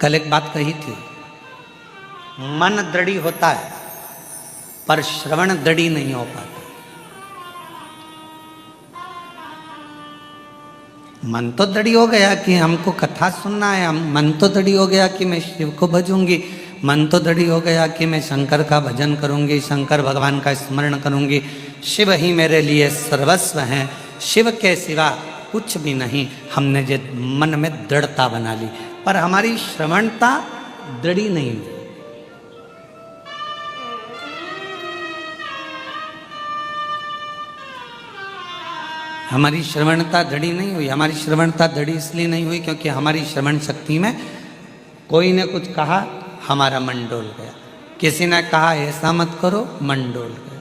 कल एक बात कही थी, मन दृढ़ी होता है पर श्रवण दृढ़ी नहीं हो पाता। मन तो दृढ़ी हो गया कि हमको कथा सुनना है, मन तो दृढ़ी हो गया कि मैं शिव को भजूंगी, मन तो दृढ़ी हो गया कि मैं शंकर का भजन करूंगी, शंकर भगवान का स्मरण करूंगी, शिव ही मेरे लिए सर्वस्व हैं, शिव के सिवा कुछ भी नहीं। हमने जो मन में दृढ़ता बना ली पर हमारी श्रवणता दृढ़ी नहीं हुई। हमारी श्रवणता दृढ़ी नहीं हुई। हमारी श्रवणता दृढ़ी इसलिए नहीं हुई क्योंकि हमारी श्रवण शक्ति में कोई ने कुछ कहा, हमारा मन डोल गया। किसी ने कहा ऐसा मत करो, मन डोल गया।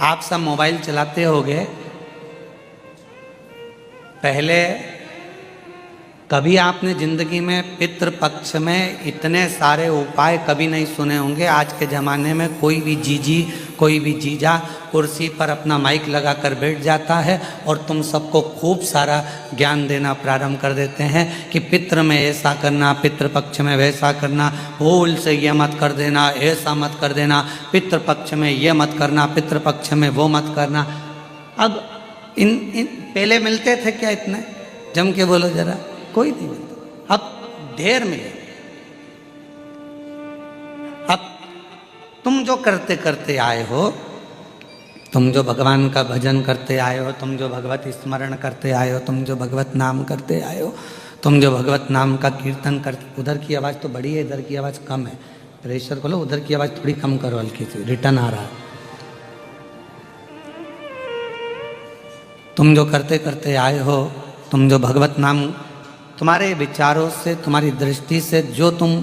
आप सब मोबाइल चलाते होगे, पहले कभी आपने जिंदगी में पितृपक्ष में इतने सारे उपाय कभी नहीं सुने होंगे। आज के ज़माने में कोई भी जीजी, कोई भी जीजा कुर्सी पर अपना माइक लगाकर बैठ जाता है और तुम सबको खूब सारा ज्ञान देना प्रारंभ कर देते हैं कि पितृ में ऐसा करना, पितृपक्ष में वैसा करना, भूल से ये मत कर देना, ऐसा मत कर देना, पितृपक्ष में ये मत करना, पितृपक्ष में वो मत करना। अब इन पहले मिलते थे क्या इतने? जम के बोलो जरा, कोई नहीं मिलता। अब ढेर मिले। अब तुम जो करते करते आए हो, तुम जो भगवान का भजन करते आए हो, तुम जो भगवत स्मरण करते आए हो, तुम जो भगवत नाम करते आए हो, तुम जो भगवत नाम का कीर्तन करते, उधर की आवाज़ तो बड़ी है, इधर की आवाज़ कम है। प्रेशर खोलो, उधर की आवाज़ थोड़ी कम करो, हल्की सी रिटर्न आ रहा है। तुम जो करते करते आए हो, तुम जो भगवत नाम, तुम्हारे विचारों से, तुम्हारी दृष्टि से जो तुम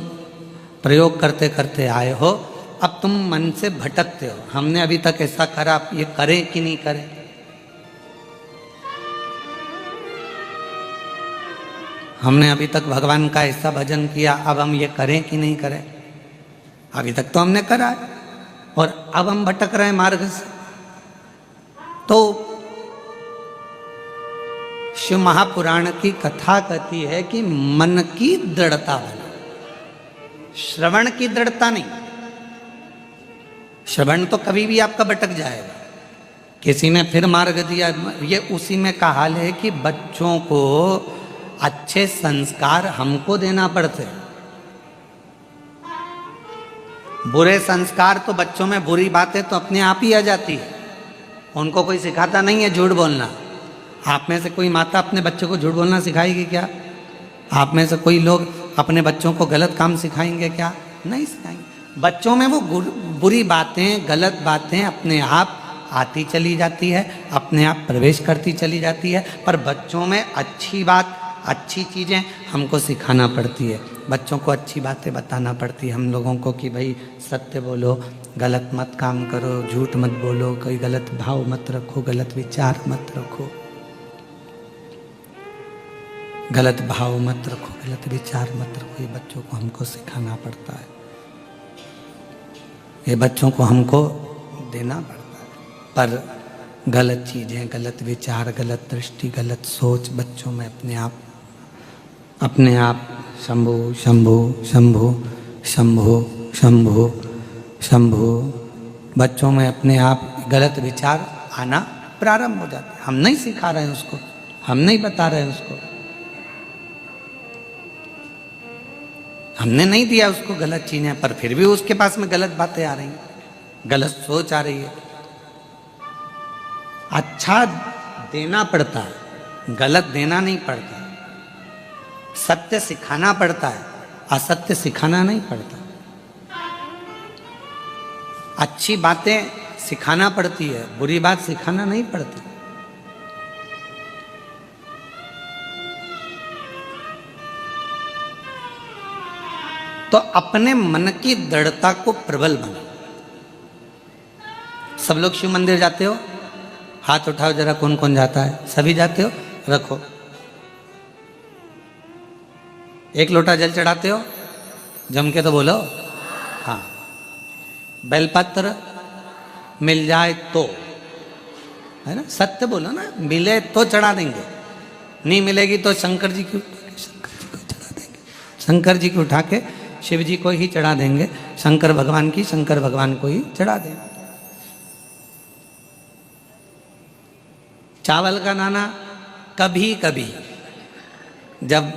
प्रयोग करते करते आए हो, अब तुम मन से भटकते हो। हमने अभी तक ऐसा करा, ये करें कि नहीं करें? हमने अभी तक भगवान का ऐसा भजन किया, अब हम ये करें कि नहीं करें? अभी तक तो हमने करा है और अब हम भटक रहे हैं मार्ग से। तो शिव महापुराण की कथा कहती है कि मन की दृढ़ता बना, श्रवण की दृढ़ता नहीं। श्रवण तो कभी भी आपका भटक जाएगा। किसी ने फिर मार्ग दिया, ये उसी में का हाल है कि बच्चों को अच्छे संस्कार हमको देना पड़ते। बुरे संस्कार तो बच्चों में, बुरी बातें तो अपने आप ही आ जाती है, उनको कोई सिखाता नहीं है झूठ बोलना। आप में से कोई माता अपने बच्चों को झूठ बोलना सिखाएगी क्या? आप में से कोई लोग अपने बच्चों को गलत काम सिखाएंगे क्या? नहीं सिखाएंगे। बच्चों में वो बुरी बातें, गलत बातें अपने आप आती चली जाती है, अपने आप प्रवेश करती चली जाती है। पर बच्चों में अच्छी बात, अच्छी चीज़ें हमको सिखाना पड़ती है। बच्चों को अच्छी बातें बताना पड़ती है हम लोगों को कि भाई सत्य बोलो, गलत मत काम करो, झूठ मत बोलो, कोई गलत भाव मत रखो, गलत विचार मत रखो, गलत भाव मत रखो, गलत विचार मत रखो। ये बच्चों को हमको सिखाना पड़ता है, ये बच्चों को हमको देना पड़ता है। पर गलत चीज़ें, गलत विचार, गलत दृष्टि, गलत सोच बच्चों में अपने आप शंभु शंभु शंभु शंभु शंभु शंभु, बच्चों में अपने आप गलत विचार आना प्रारंभ हो जाते हैं। हम नहीं सिखा रहे हैं उसको, हम नहीं बता रहे हैं उसको, हमने नहीं दिया उसको गलत चीजें, पर फिर भी उसके पास में गलत बातें आ रही हैं, गलत सोच आ रही है। अच्छा देना पड़ता है, गलत देना नहीं पड़ता। सत्य सिखाना पड़ता है, असत्य सिखाना नहीं पड़ता। अच्छी बातें सिखाना पड़ती है, बुरी बात सिखाना नहीं पड़ती। तो अपने मन की दृढ़ता को प्रबल बना। सब लोग शिव मंदिर जाते हो? हाथ उठाओ जरा, कौन कौन जाता है? सभी जाते हो? रखो। एक लोटा जल चढ़ाते हो? जम के तो बोलो हाँ। बेलपत्र मिल जाए तो, है ना, सत्य बोलो ना, मिले तो चढ़ा देंगे, नहीं मिलेगी तो शंकर जी की चढ़ा देंगे। शंकर जी को उठा के शिव जी को ही चढ़ा देंगे, शंकर भगवान की शंकर भगवान को ही चढ़ा देंगे। चावल का दाना कभी कभी जब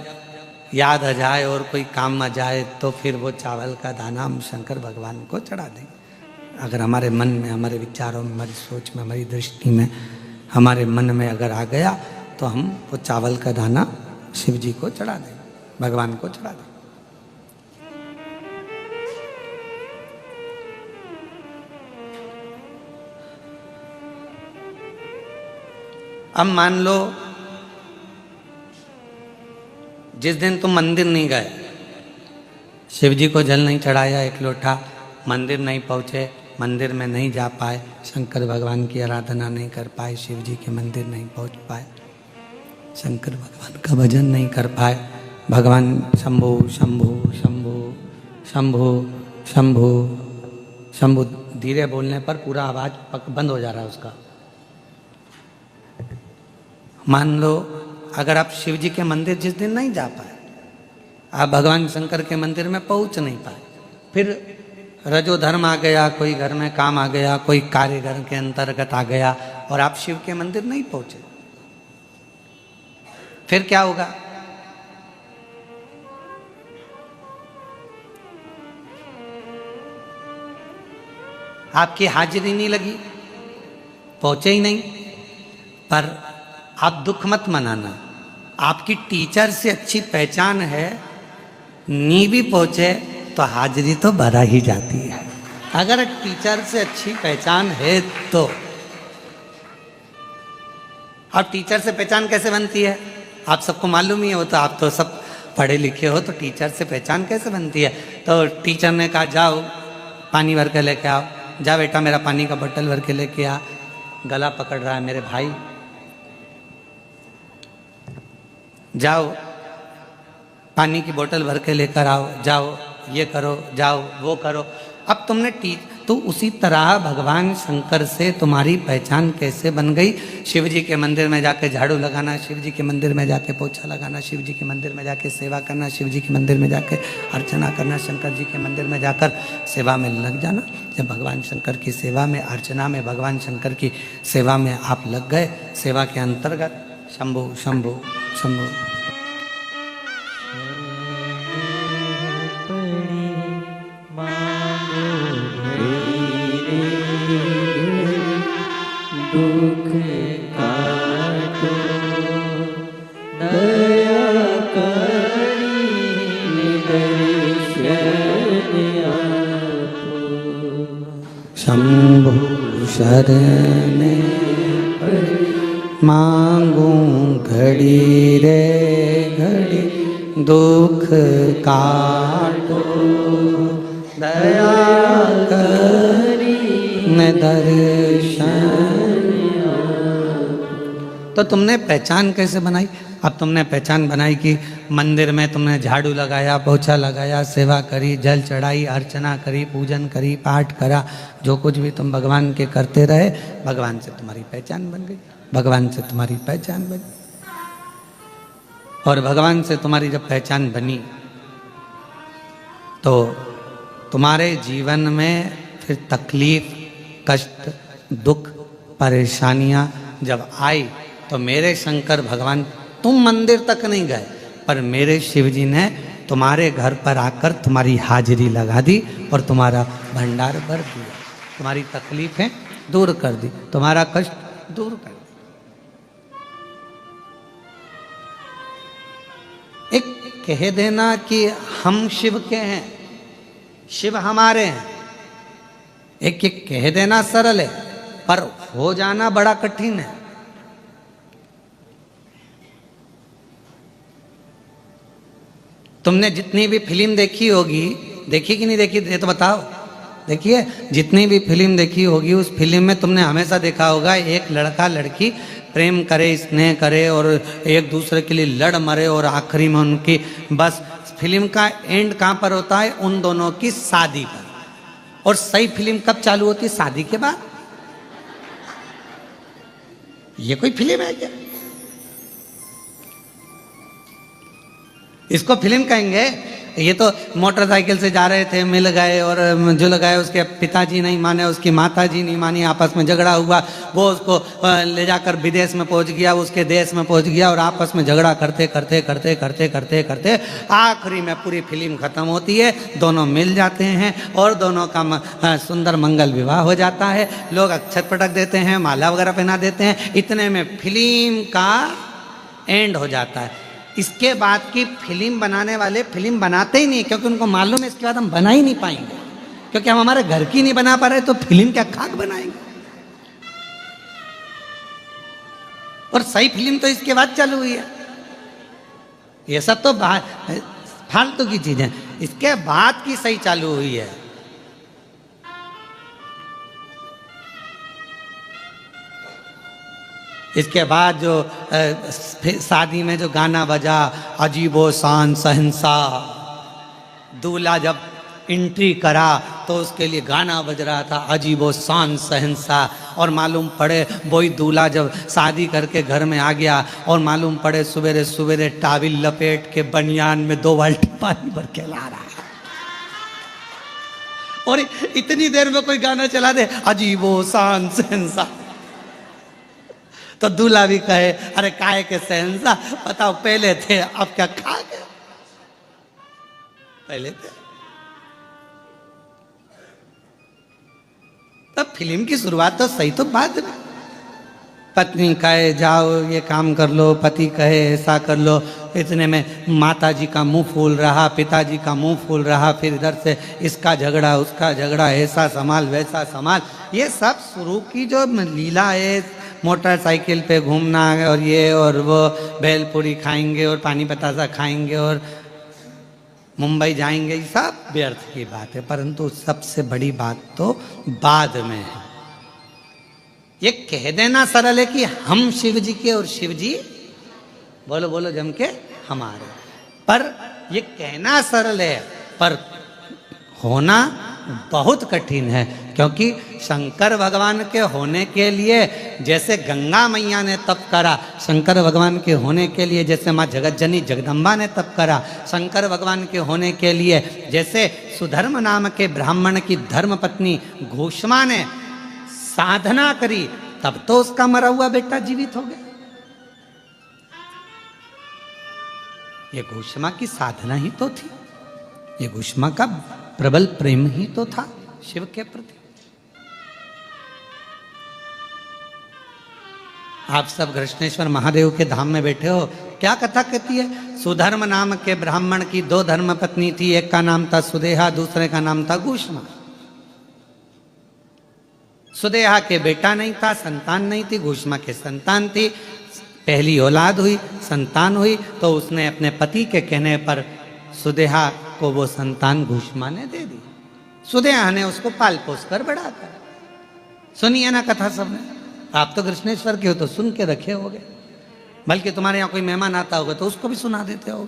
याद आ जाए और कोई काम आ जाए तो फिर वो चावल का दाना हम शंकर भगवान को चढ़ा देंगे। अगर हमारे मन में, हमारे विचारों में, हमारी सोच में, हमारी दृष्टि में, हमारे मन में अगर आ गया तो हम वो चावल का दाना शिव जी को चढ़ा देंगे, भगवान को चढ़ा देंगे। अब मान लो जिस दिन तुम मंदिर नहीं गए, शिव जी को जल नहीं चढ़ाया एक लोटा, मंदिर नहीं पहुँचे, मंदिर में नहीं जा पाए, शंकर भगवान की आराधना नहीं कर पाए, शिव जी के मंदिर नहीं पहुँच पाए, शंकर भगवान का भजन नहीं कर पाए, भगवान शंभु शंभु शंभु शंभु शंभु शंभु धीरे बोलने पर पूरा आवाज़ बंद हो जा रहा है उसका। मान लो अगर आप शिव जी के मंदिर जिस दिन नहीं जा पाए, आप भगवान शंकर के मंदिर में पहुंच नहीं पाए, फिर रजो धर्म आ गया, कोई घर में काम आ गया, कोई कार्य घर के अंतर्गत आ गया और आप शिव के मंदिर नहीं पहुंचे, फिर क्या होगा? आपकी हाजिरी नहीं लगी, पहुंचे ही नहीं। पर आप दुख मत मनाना, आपकी टीचर से अच्छी पहचान है, नी भी पहुंचे तो हाजिरी तो बढ़ा ही जाती है। अगर टीचर से अच्छी पहचान है तो अब टीचर से पहचान कैसे बनती है आप सबको मालूम ही है, वो तो आप तो सब पढ़े लिखे हो, तो टीचर से पहचान कैसे बनती है? तो टीचर ने कहा जाओ पानी भर के लेके आओ, जा बेटा मेरा पानी का बोतल भर के लेके आ, गला पकड़ रहा है मेरे भाई, जाओ पानी की बोतल भर के लेकर आओ, जाओ ये करो, जाओ वो करो। अब तुमने तो उसी तरह भगवान शंकर से तुम्हारी पहचान कैसे बन गई? शिव जी के मंदिर में जाके झाड़ू लगाना, शिव जी के मंदिर में जाके पोछा लगाना, शिव जी के मंदिर में जाके सेवा करना, शिव जी के मंदिर में जाके अर्चना करना, शंकर जी के मंदिर में जाकर सेवा में लग जाना। जब भगवान शंकर की सेवा में, अर्चना में, भगवान शंकर की सेवा में आप लग गए, सेवा के अंतर्गत शंभु शंभु शंभु दुख काटो दया करी दर्शन आपो, शंभु शरण मांगू घड़ी रे घड़ी, दुख काटो दया करी न दर्शन। तो तुमने पहचान कैसे बनाई? अब तुमने पहचान बनाई कि मंदिर में तुमने झाड़ू लगाया, पोछा लगाया, सेवा करी, जल चढ़ाई, अर्चना करी, पूजन करी, पाठ करा, जो कुछ भी तुम भगवान के करते रहे, भगवान से तुम्हारी पहचान बन गई, भगवान से तुम्हारी पहचान बनी। और भगवान से तुम्हारी जब पहचान बनी तो तुम्हारे जीवन में फिर तकलीफ, कष्ट, दुख, परेशानियां जब आई तो मेरे शंकर भगवान, तुम मंदिर तक नहीं गए पर मेरे शिव जी ने तुम्हारे घर पर आकर तुम्हारी हाजिरी लगा दी और तुम्हारा भंडार भर दिया, तुम्हारी तकलीफें दूर कर दी, तुम्हारा कष्ट दूर कर दी। एक कह देना कि हम शिव के हैं, शिव हमारे हैं, एक कह देना सरल है पर हो जाना बड़ा कठिन है। तुमने जितनी भी फिल्म देखी होगी, देखी कि नहीं देखी ये तो बताओ, देखिए जितनी भी फिल्म देखी होगी उस फिल्म में तुमने हमेशा देखा होगा एक लड़का लड़की प्रेम करे, स्नेह करे और एक दूसरे के लिए लड़ मरे और आखिरी में उनकी बस फिल्म का एंड कहाँ पर होता है? उन दोनों की शादी पर। और सही फिल्म कब चालू होती है? शादी के बाद। ये कोई फिल्म है क्या? इसको फिल्म कहेंगे ये तो मोटरसाइकिल से जा रहे थे, मिल गए और जुल गए, उसके पिताजी नहीं माने, उसकी माताजी नहीं मानी, आपस में झगड़ा हुआ, वो उसको ले जाकर विदेश में पहुंच गया, उसके देश में पहुंच गया, और आपस में झगड़ा करते करते करते करते करते करते आखिरी में पूरी फिल्म खत्म होती है, दोनों मिल जाते हैं और दोनों का सुंदर मंगल विवाह हो जाता है, लोग अक्षत पटक देते हैं, माला वगैरह पहना देते हैं, इतने में फिल्म का एंड हो जाता है। इसके बाद की फिल्म बनाने वाले फिल्म बनाते ही नहीं, क्योंकि उनको मालूम है इसके बाद हम बना ही नहीं पाएंगे, क्योंकि हम हमारे घर की नहीं बना पा रहे तो फिल्म क्या खाक बनाएंगे। और सही फिल्म तो इसके बाद चालू हुई है। ये सब तो फालतू की चीजें, इसके बाद की सही चालू हुई है। इसके बाद जो शादी में जो गाना बजा, अजीबो शान शहंसा, दूल्हा जब एंट्री करा तो उसके लिए गाना बज रहा था, अजीबो शान शहंसा। और मालूम पड़े वही दूल्हा जब शादी करके घर में आ गया और मालूम पड़े सवेरे सवेरे टाविल लपेट के बनियान में 2 बाल्टी पानी भर के ला रहा है, और इतनी देर में कोई गाना चला दे, अजीबो शान शहंसा, तो दूल्हा भी कहे अरे काहे के शहंसा, बताओ पहले थे अब क्या खा गए, पहले थे। तब फिल्म की शुरुआत तो सही तो बाद में, पत्नी कहे जाओ ये काम कर लो, पति कहे ऐसा कर लो, इतने में माता जी का मुंह फूल रहा, पिताजी का मुंह फूल रहा, फिर इधर से इसका झगड़ा उसका झगड़ा, ऐसा संभाल वैसा संभाल। ये सब शुरू की जो लीला है, मोटरसाइकिल पे घूमना और ये और वो, भेलपूरी खाएंगे और पानी बतासा खाएंगे और मुंबई जाएंगे, ये सब व्यर्थ की बात है। परंतु सबसे बड़ी बात तो बाद में है। ये कह देना सरल है कि हम शिव जी के और शिव जी बोलो बोलो जम के हमारे, पर ये कहना सरल है पर होना बहुत कठिन है। क्योंकि शंकर भगवान के होने के लिए जैसे गंगा मैया ने तप करा, शंकर भगवान के होने के लिए जैसे माँ जगतजनी जगदम्बा ने तप करा, शंकर भगवान के होने के लिए जैसे सुधर्म नाम के ब्राह्मण की धर्म पत्नी घोषमा ने साधना करी, तब तो उसका मरा हुआ बेटा जीवित हो गया। ये घोषमा की साधना ही तो थी, ये घोषमा का प्रबल प्रेम ही तो था शिव के प्रति। आप सब कृष्णेश्वर महादेव के धाम में बैठे हो, क्या कथा कहती है? सुधर्म नाम के ब्राह्मण की 2 धर्म पत्नी थी, एक का नाम था सुदेहा, दूसरे का नाम था घोषमा। सुदेहा के बेटा नहीं था, संतान नहीं थी, घोषमा के संतान थी। पहली औलाद हुई, संतान हुई, तो उसने अपने पति के कहने पर सुदेहा को वो संतान घोषमा ने दे दी। सुदेहा ने उसको पाल पोस कर बड़ा कर। सुनिए ना कथा सबने, आप तो कृष्णेश्वर के हो तो सुन के रखे होगे, बल्कि तुम्हारे यहाँ कोई मेहमान आता होगा तो उसको भी सुना देते हो।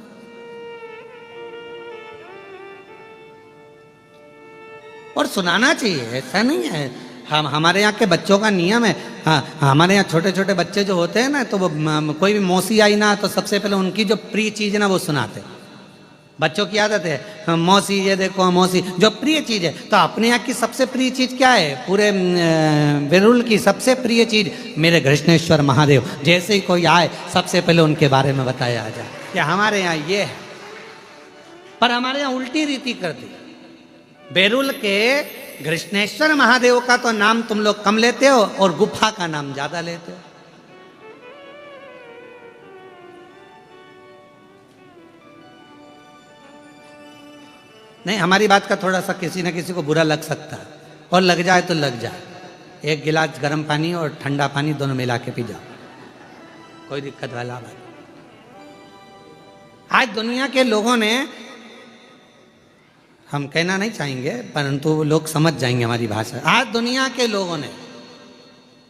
और सुनाना चाहिए, ऐसा नहीं है। हम हमारे यहाँ के बच्चों का नियम है, हाँ, हमारे यहाँ छोटे छोटे बच्चे जो होते हैं ना, तो वो कोई भी मौसी आई ना तो सबसे पहले उनकी जो प्रिय चीज है ना वो सुनाते। बच्चों की आदत है, मौसी ये देखो मौसी, जो प्रिय चीज है। तो अपने यहाँ की सबसे प्रिय चीज क्या है? पूरे बेरुल की सबसे प्रिय चीज मेरे कृष्णेश्वर महादेव। जैसे ही कोई आए सबसे पहले उनके बारे में बताया जाए कि हमारे यहाँ ये है। पर हमारे यहाँ उल्टी रीति कर दी। बेरुल के कृष्णेश्वर महादेव का तो नाम तुम लोग कम लेते हो और गुफा का नाम ज्यादा लेते हो। नहीं, हमारी बात का थोड़ा सा किसी न किसी को बुरा लग सकता है, और लग जाए तो लग जाए। एक गिलास गर्म पानी और ठंडा पानी दोनों मिला के पी जाओ, कोई दिक्कत वाला बात। आज दुनिया के लोगों ने, हम कहना नहीं चाहेंगे परंतु लोग समझ जाएंगे हमारी भाषा, आज दुनिया के लोगों ने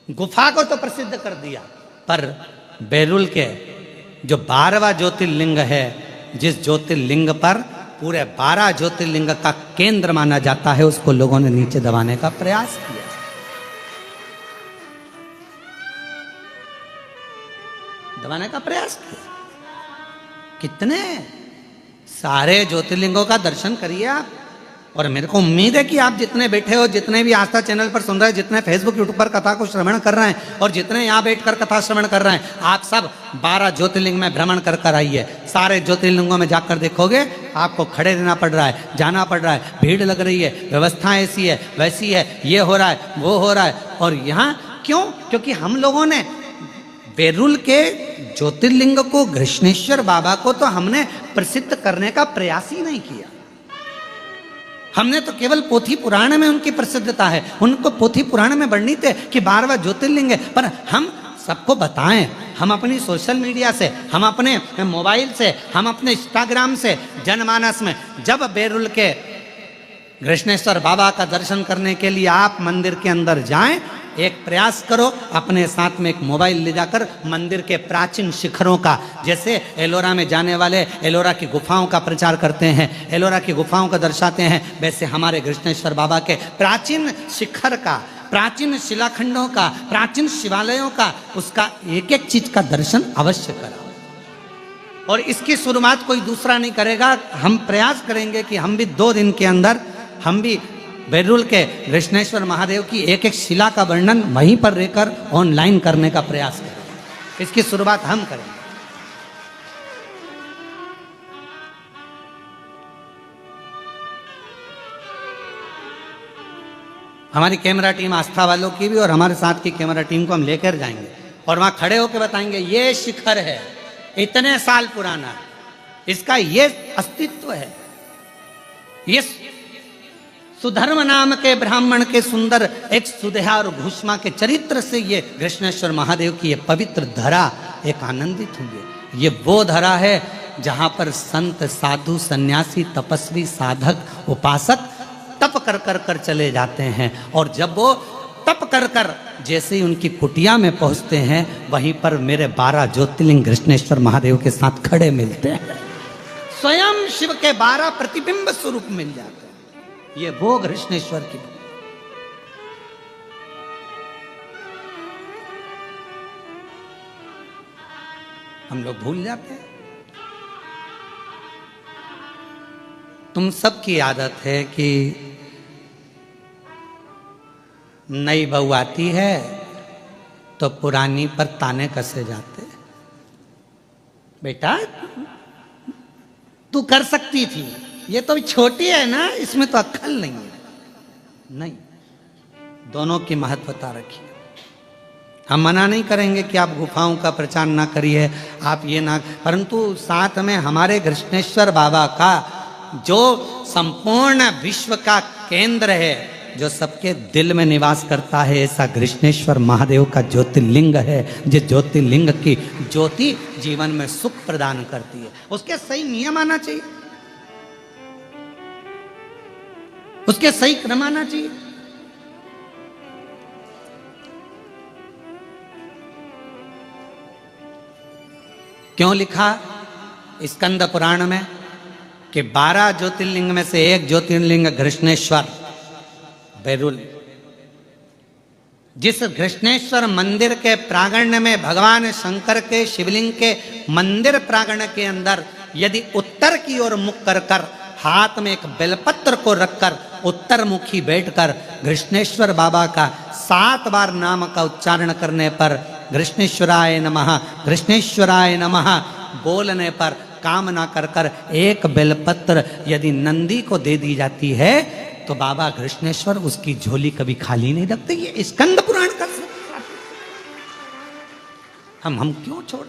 गुफा को तो प्रसिद्ध कर दिया, पर बेरुल के जो 12वां ज्योतिर्लिंग है, जिस ज्योतिर्लिंग पर पूरे 12 ज्योतिर्लिंग का केंद्र माना जाता है, उसको लोगों ने नीचे दबाने का प्रयास किया। दबाने का प्रयास किया। कितने सारे ज्योतिर्लिंगों का दर्शन करिए आप। और मेरे को उम्मीद है कि आप जितने बैठे हो, जितने भी आस्था चैनल पर सुन रहे हैं, जितने फेसबुक यूट्यूब पर कथा को श्रवण कर रहे हैं और जितने यहाँ बैठकर कथा श्रवण कर रहे हैं, आप सब 12 ज्योतिर्लिंग में भ्रमण कर कर आइए। सारे ज्योतिर्लिंगों में जाकर देखोगे आपको खड़े रहना पड़ रहा है, जाना पड़ रहा है, भीड़ लग रही है, व्यवस्था ऐसी है वैसी है, ये हो रहा है वो हो रहा है। और यहाँ क्यों? क्योंकि हम लोगों ने बेरुल के ज्योतिर्लिंग को, घृष्णेश्वर बाबा को तो हमने प्रसिद्ध करने का प्रयास ही नहीं किया। हमने तो केवल पोथी पुराण में उनकी प्रसिद्धता है, उनको पोथी पुराण में वर्णित है कि 12वां ज्योतिर्लिंग है, पर हम सबको बताएं, हम अपनी सोशल मीडिया से, हम अपने मोबाइल से, हम अपने इंस्टाग्राम से, जनमानस में जब बेरुल के घृष्णेश्वर बाबा का दर्शन करने के लिए आप मंदिर के अंदर जाएं, एक प्रयास करो, अपने साथ में एक मोबाइल ले जाकर मंदिर के प्राचीन शिखरों का, जैसे एलोरा में जाने वाले एलोरा की गुफाओं का प्रचार करते हैं, एलोरा की गुफाओं का दर्शाते हैं, वैसे हमारे घृष्णेश्वर बाबा के प्राचीन शिखर का, प्राचीन शिलाखंडों का, प्राचीन शिवालयों का, उसका एक एक चीज का दर्शन अवश्य कराओ। और इसकी शुरुआत कोई दूसरा नहीं करेगा, हम प्रयास करेंगे कि हम भी 2 दिन के अंदर हम भी बेरुल के घृष्णेश्वर महादेव की एक एक शिला का वर्णन वहीं पर रहकर ऑनलाइन करने का प्रयास करें। इसकी शुरुआत हम करेंगे। हमारी कैमरा टीम आस्था वालों की भी और हमारे साथ की कैमरा टीम को हम लेकर जाएंगे और वहां खड़े होकर बताएंगे ये शिखर है, इतने साल पुराना, इसका ये अस्तित्व है, ये सुधर्म नाम के ब्राह्मण के सुंदर एक सुदेहा और घुष्मा के चरित्र से ये घृष्णेश्वर महादेव की ये पवित्र धरा एक आनंदित हुई है। ये वो धरा है जहां पर संत, साधु, सन्यासी, तपस्वी, साधक, उपासक तप कर कर कर चले जाते हैं। और जब वो तप कर कर जैसे ही उनकी कुटिया में पहुंचते हैं, वहीं पर मेरे 12 ज्योतिर्लिंग घृष्णेश्वर महादेव के साथ खड़े मिलते हैं। स्वयं शिव के 12 प्रतिबिंब स्वरूप मिल जाते हैं। ये वो घृष्णेश्वर की, हम लोग भूल जाते हैं। तुम सबकी आदत है कि नई बहू आती है तो पुरानी पर ताने कसे जाते। बेटा तू कर सकती थी, ये तो छोटी है ना, इसमें तो अक्ल नहीं है। नहीं, दोनों की महत्वता रखिए। हम मना नहीं करेंगे कि आप गुफाओं का प्रचार ना करिए, आप ये ना, परंतु साथ में हमारे घृष्णेश्वर बाबा का जो संपूर्ण विश्व का केंद्र है, जो सबके दिल में निवास करता है, ऐसा घृष्णेश्वर महादेव का ज्योतिर्लिंग है। जो ज्योतिर्लिंग की ज्योति जीवन में सुख प्रदान करती है। उसके सही नियम आना चाहिए, उसके सही क्रम आना चाहिए। क्यों लिखा स्कंद पुराण में कि 12 ज्योतिर्लिंग में से एक ज्योतिर्लिंग घृष्णेश्वर बेरुल। जिस घृष्णेश्वर मंदिर के प्रांगण में भगवान शंकर के शिवलिंग के मंदिर प्रांगण के अंदर यदि उत्तर की ओर मुख कर कर हाथ में एक बेलपत्र को रखकर उत्तर मुखी बैठकर घृष्णेश्वर बाबा का 7 बार नाम का उच्चारण करने पर घृष्णेश्वराय नमः, घृष्णेश्वराय नमः बोलने पर कामना कर कर एक बेलपत्र यदि नंदी को दे दी जाती है तो बाबा घृष्णेश्वर उसकी झोली कभी खाली नहीं रखते। ये स्कंद पुराण का हम क्यों छोड़।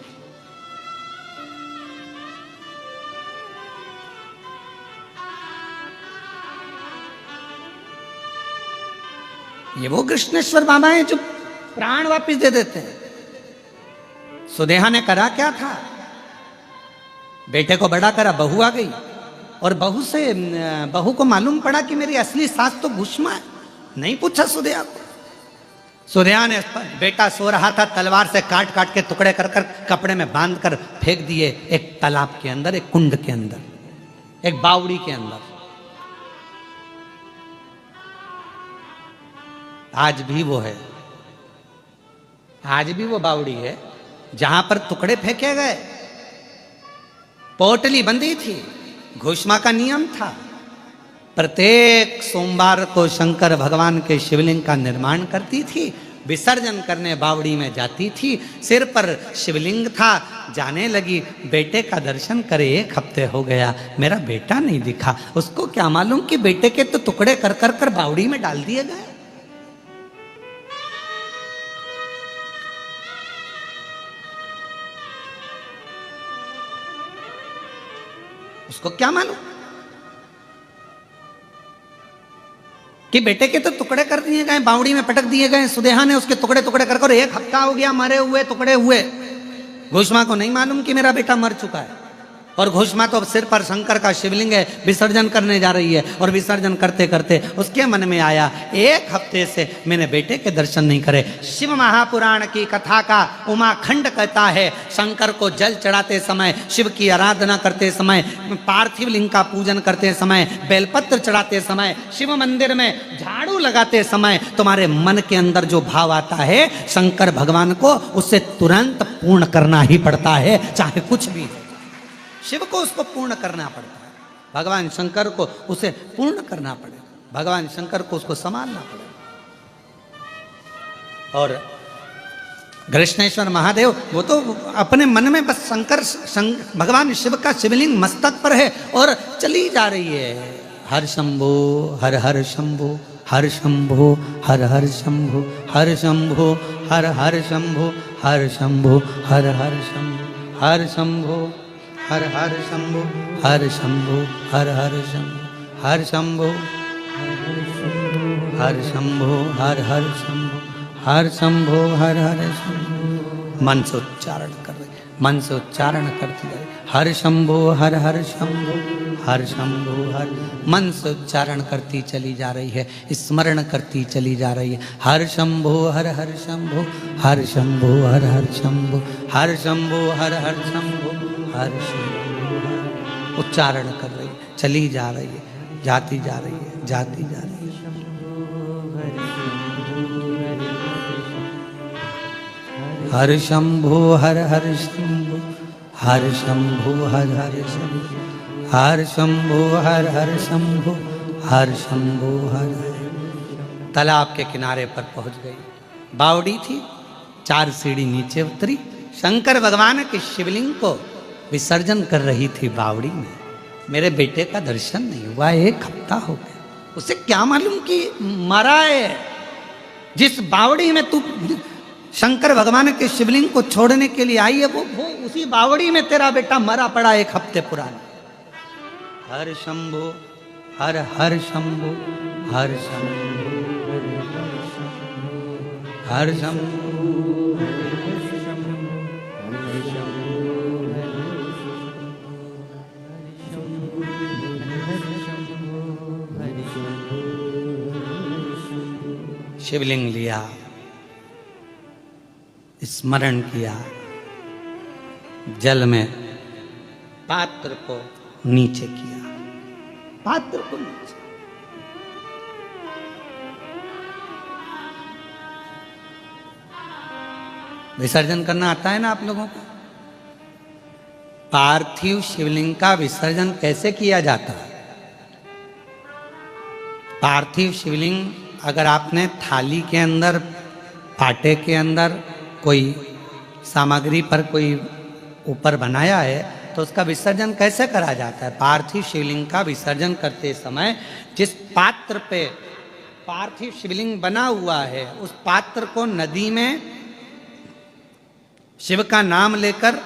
ये वो कृष्णेश्वर बाबा हैं जो प्राण वापिस दे देते हैं। सुदेहा ने करा क्या था, बेटे को बड़ा करा, बहू आ गई और बहू को मालूम पड़ा कि मेरी असली सास तो भूष्मा है। नहीं पूछा सुदेहा को। सुदेहा ने, बेटा सो रहा था, तलवार से काट काट के टुकड़े कर कर कपड़े में बांध कर फेंक दिए एक तालाब के अंदर, एक कुंड के अंदर, एक बावड़ी के अंदर। आज भी वो है, आज भी वो बावड़ी है जहां पर टुकड़े फेंके गए। पोटली बंधी थी, घोषमा का नियम था, प्रत्येक सोमवार को शंकर भगवान के शिवलिंग का निर्माण करती थी, विसर्जन करने बावड़ी में जाती थी, सिर पर शिवलिंग था, जाने लगी, बेटे का दर्शन करे 1 हफ्ते हो गया, मेरा बेटा नहीं दिखा। उसको क्या मालूम कि बेटे के तो टुकड़े कर कर कर बावड़ी में डाल दिए गए। उसको क्या मालूम कि बेटे के तो टुकड़े कर दिए गए, बावड़ी में पटक दिए गए, सुदेहा ने उसके टुकड़े टुकड़े कर कर 1 हफ्ता हो गया मरे हुए, टुकड़े हुए। घोषमा को नहीं मालूम कि मेरा बेटा मर चुका है, और घोषमा तो अब सिर पर शंकर का शिवलिंग है, विसर्जन करने जा रही है, और विसर्जन करते करते उसके मन में आया 1 हफ्ते से मैंने बेटे के दर्शन नहीं करे। शिव महापुराण की कथा का उमाखंड कहता है, शंकर को जल चढ़ाते समय, शिव की आराधना करते समय, पार्थिव लिंग का पूजन करते समय, बेलपत्र चढ़ाते समय, शिव मंदिर में झाड़ू लगाते समय तुम्हारे मन के अंदर जो भाव आता है शंकर भगवान को उसे तुरंत पूर्ण करना ही पड़ता है, चाहे कुछ भी हो। शिव को उसको पूर्ण करना पड़ता है, भगवान शंकर को उसे पूर्ण करना पड़ेगा, भगवान शंकर को उसको संभालना पड़ेगा। और कृष्णेश्वर महादेव वो तो अपने मन में बस भगवान शिव का शिवलिंग मस्तक पर है और चली जा रही है, हर शंभो हर हर शंभो, हर शंभो हर हर शंभो, हर शंभो हर हर शंभो, हर शंभो हर हर शंभो, हर शंभो हर हर शंभो, हर शंभो हर हर शंभो, हर शंभो हर शंभो, हर हर शंभो, हर शंभो हर हर शंभो। मन से उच्चारण कर रहे, मन से उच्चारण करती रहे, हर शंभो हर हर शंभो, हर शंभो हर, मन से उच्चारण करती चली जा रही है, स्मरण करती चली जा रही है, हर शंभो हर हर शंभो, हर शंभो हर हर शंभो, हर शंभो हर हर शंभो, हर शंभो हर, उच्चारण कर रही है, चली जा रही है, जाती जा रही है, जाती जा रही है। हर शंभो हर हर शंभो, हर शंभो हर हर शंभो, हर शंभो हर हर शंभो, हर शंभो हर हर। तालाब के किनारे पर पहुंच गई, बावड़ी थी, 4 सीढ़ी नीचे उतरी, शंकर भगवान के शिवलिंग को विसर्जन कर रही थी बावड़ी में। मेरे बेटे का दर्शन नहीं हुआ, 1 हफ्ता हो गया। उसे क्या मालूम कि मरा है। जिस बावड़ी में तू शंकर भगवान के शिवलिंग को छोड़ने के लिए आई है, वो उसी बावड़ी में तेरा बेटा मरा पड़ा 1 हफ्ते पुराना। हर शंभो हर हर शंभो, हर शंभो हर शंभो, शिवलिंग लिया, स्मरण किया, जल में पात्र को नीचे किया, पात्र को नीचे। विसर्जन करना आता है ना आप लोगों को? पार्थिव शिवलिंग का विसर्जन कैसे किया जाता है? पार्थिव शिवलिंग अगर आपने थाली के अंदर, पाटे के अंदर कोई सामग्री पर कोई ऊपर बनाया है तो उसका विसर्जन कैसे करा जाता है? पार्थिव शिवलिंग का विसर्जन करते समय जिस पात्र पे पार्थिव शिवलिंग बना हुआ है उस पात्र को नदी में शिव का नाम लेकर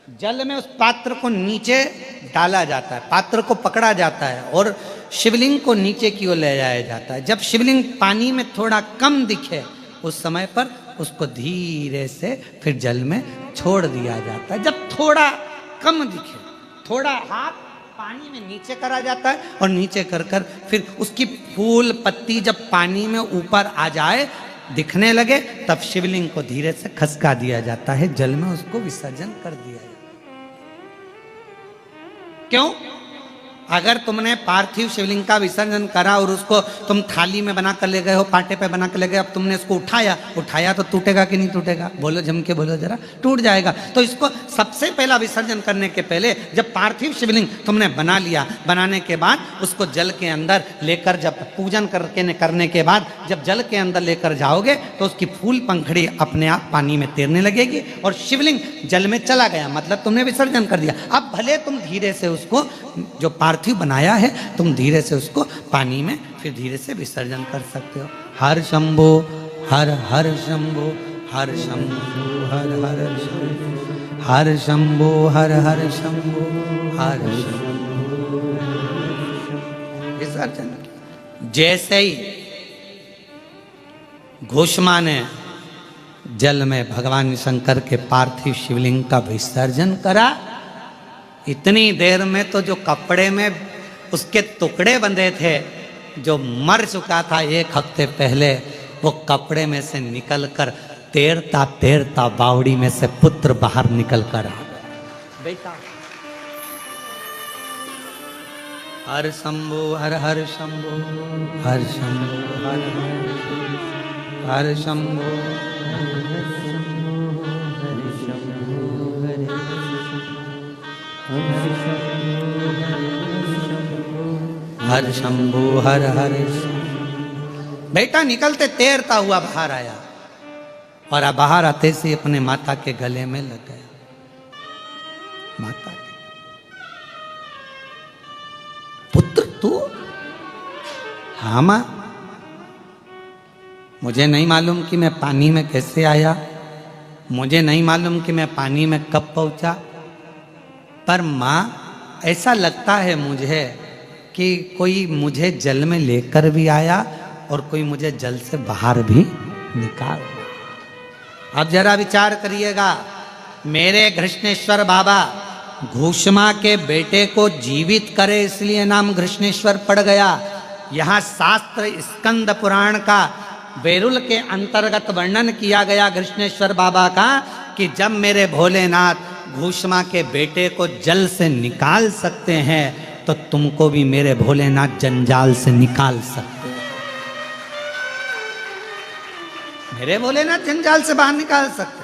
जल में उस पात्र को नीचे डाला जाता है, पात्र को पकड़ा जाता है और शिवलिंग को नीचे की ओर ले जाया जाता है। जब शिवलिंग पानी में थोड़ा कम दिखे उस समय पर उसको धीरे से फिर जल में छोड़ दिया जाता है। जब थोड़ा कम दिखे, थोड़ा हाथ पानी में नीचे करा जाता है और नीचे कर कर फिर उसकी फूल पत्ती जब पानी में ऊपर आ जाए, दिखने लगे, तब शिवलिंग को धीरे से खसका दिया जाता है, जल में उसको विसर्जन कर दिया जाता है। क्यों? अगर तुमने पार्थिव शिवलिंग का विसर्जन करा और उसको तुम थाली में बना कर ले गए हो, पाटे पे बना कर ले गए, अब तुमने इसको उठाया तो टूटेगा कि नहीं टूटेगा? बोलो, जम के बोलो जरा, टूट जाएगा। तो इसको सबसे पहला विसर्जन करने के पहले जब पार्थिव शिवलिंग तुमने बना लिया, बनाने के बाद उसको जल के अंदर लेकर, जब पूजन करने के बाद जब जल के अंदर लेकर जाओगे तो उसकी फूल पंखड़ी अपने आप पानी में तैरने लगेगी और शिवलिंग जल में चला गया, मतलब तुमने विसर्जन कर दिया। अब भले तुम धीरे से उसको, जो पार्थिव बनाया है, तुम धीरे से उसको पानी में फिर धीरे से विसर्जन कर सकते हो। हर शंभो हर हर शंभो हर शंभो हर हर शंभो हर शंभो हर हर शंभो हर शंभो विसर्जन। जैसे ही घोषमा ने जल में भगवान शंकर के पार्थिव शिवलिंग का विसर्जन करा, इतनी देर में तो जो कपड़े में उसके टुकड़े बंधे थे, जो मर चुका था 1 हफ्ते पहले, वो कपड़े में से निकलकर तैरता तैरता बावड़ी में से पुत्र बाहर निकल कर आ गया। बेटा हर शंभो हर हर शंभो हर शंभो हर हर शंभो हर शंभो हर हर। बेटा निकलते तैरता हुआ बाहर आया और अब बाहर आते से अपने माता के गले में लग गया। माता के पुत्र तू? हाँ मां, मुझे नहीं मालूम कि मैं पानी में कैसे आया, मुझे नहीं मालूम कि मैं पानी में कब पहुंचा, पर मां ऐसा लगता है मुझे कि कोई मुझे जल में लेकर भी आया और कोई मुझे जल से बाहर भी निकाल। अब जरा विचार करिएगा, मेरे घृष्णेश्वर बाबा घोषमा के बेटे को जीवित करे इसलिए नाम घृष्णेश्वर पड़ गया। यहाँ शास्त्र स्कंद पुराण का बेरुल के अंतर्गत वर्णन किया गया घृष्णेश्वर बाबा का कि जब मेरे भोलेनाथ घोषमा के बेटे को जल से निकाल सकते हैं तो तुमको भी मेरे भोलेनाथ जंजाल से निकाल सकते हो। मेरे भोलेनाथ जंजाल से बाहर निकाल सकते।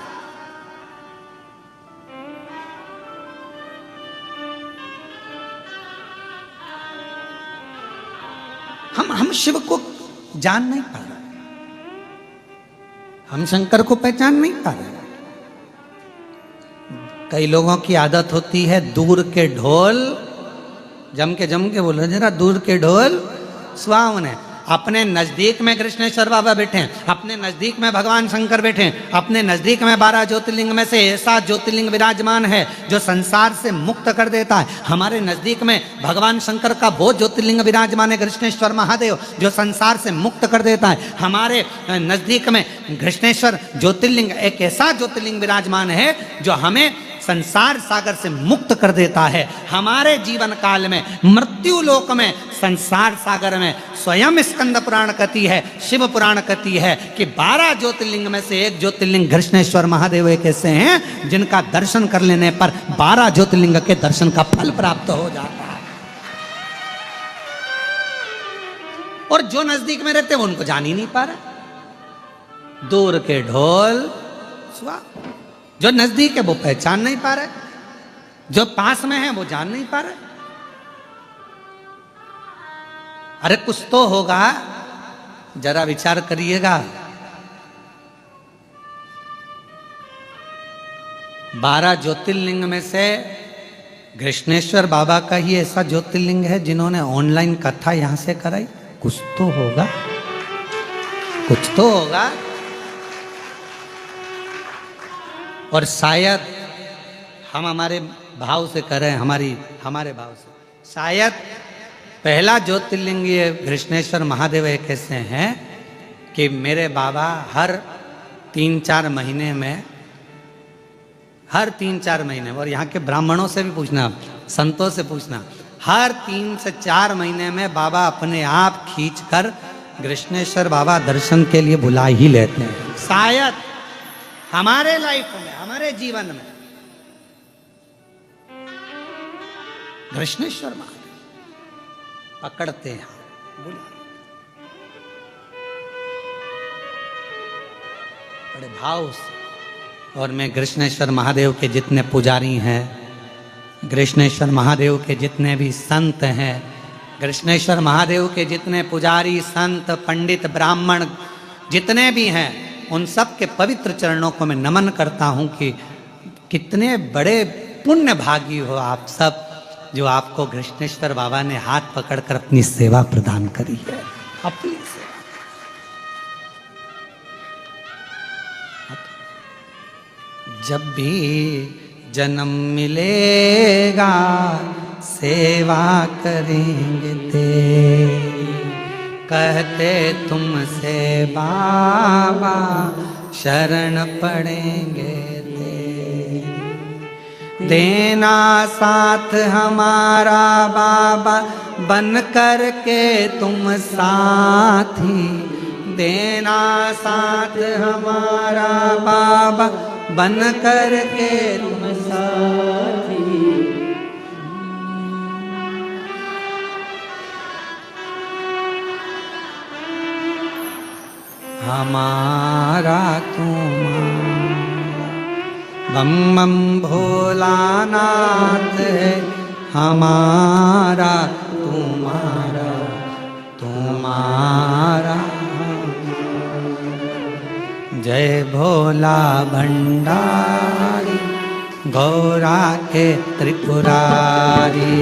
हम शिव को जान नहीं पा रहे, हम शंकर को पहचान नहीं पा रहे। कई लोगों की आदत होती है दूर के ढोल, जम के बोलो जरा, दूर के ढोल सुहावने। अपने नजदीक में कृष्णेश्वर बाबा बैठे हैं, अपने नजदीक में भगवान शंकर बैठे हैं, अपने नजदीक में 12 ज्योतिर्लिंग में से ऐसा ज्योतिर्लिंग विराजमान है जो संसार से मुक्त कर देता है। हमारे नजदीक में भगवान शंकर का वो ज्योतिर्लिंग विराजमान है कृष्णेश्वर महादेव जो संसार से मुक्त कर देता है। हमारे नजदीक में कृष्णेश्वर ज्योतिर्लिंग एक ऐसा ज्योतिर्लिंग विराजमान है जो हमें संसार सागर से मुक्त कर देता है। हमारे जीवन काल में मृत्यु लोक में संसार सागर में स्वयं स्कंद पुराण कहती है, शिव पुराण कहती है कि 12 ज्योतिर्लिंग में से एक ज्योतिर्लिंग कृष्णेश्वर महादेव एक ऐसे हैं जिनका दर्शन कर लेने पर 12 ज्योतिर्लिंग के दर्शन का फल प्राप्त हो जाता है। और जो नजदीक में रहते हैं उनको जान ही नहीं पा रहा। दूर के ढोल सुहा, जो नजदीक है वो पहचान नहीं पा रहे, जो पास में है वो जान नहीं पा रहे। अरे कुछ तो होगा, जरा विचार करिएगा। 12 ज्योतिर्लिंग में से कृष्णेश्वर बाबा का ही ऐसा ज्योतिर्लिंग है जिन्होंने ऑनलाइन कथा यहां से कराई। कुछ तो होगा, कुछ तो होगा। और शायद हम हमारे भाव से कर रहे हैं, हमारे भाव से शायद पहला ज्योतिर्लिंग ये कृष्णेश्वर महादेव एक ऐसे हैं कि मेरे बाबा हर 3-4 महीने में, हर 3-4 महीने, और यहाँ के ब्राह्मणों से भी पूछना, संतों से पूछना, हर 3 से 4 महीने में बाबा अपने आप खींचकर कृष्णेश्वर बाबा दर्शन के लिए बुला ही लेते हैं। शायद हमारे लाइफ में, हमारे जीवन में कृष्णेश्वर महादेव पकड़ते हैं, बड़े भाव से। और मैं कृष्णेश्वर महादेव के जितने पुजारी हैं, कृष्णेश्वर महादेव के जितने भी संत हैं, कृष्णेश्वर महादेव के जितने पुजारी संत पंडित ब्राह्मण जितने भी हैं, उन सब के पवित्र चरणों को मैं नमन करता हूँ कि कितने बड़े पुण्य भागी हो आप सब, जो आपको कृष्णेश्वर बाबा ने हाथ पकड़कर अपनी सेवा प्रदान करी है। अपनी सेवा जब भी जन्म मिलेगा सेवा करेंगे तेरी, कहते तुमसे बाबा शरण पड़ेंगे तेरी। देना साथ हमारा बाबा बन कर के तुम साथी, देना साथ हमारा बाबा बन कर के तुम साथी। हमारा तुम्हारा बम बम भोलानाथ है, हमारा तुम्हारा तुम्हारा। जय भोला भंडारी गौरा के त्रिपुरारी।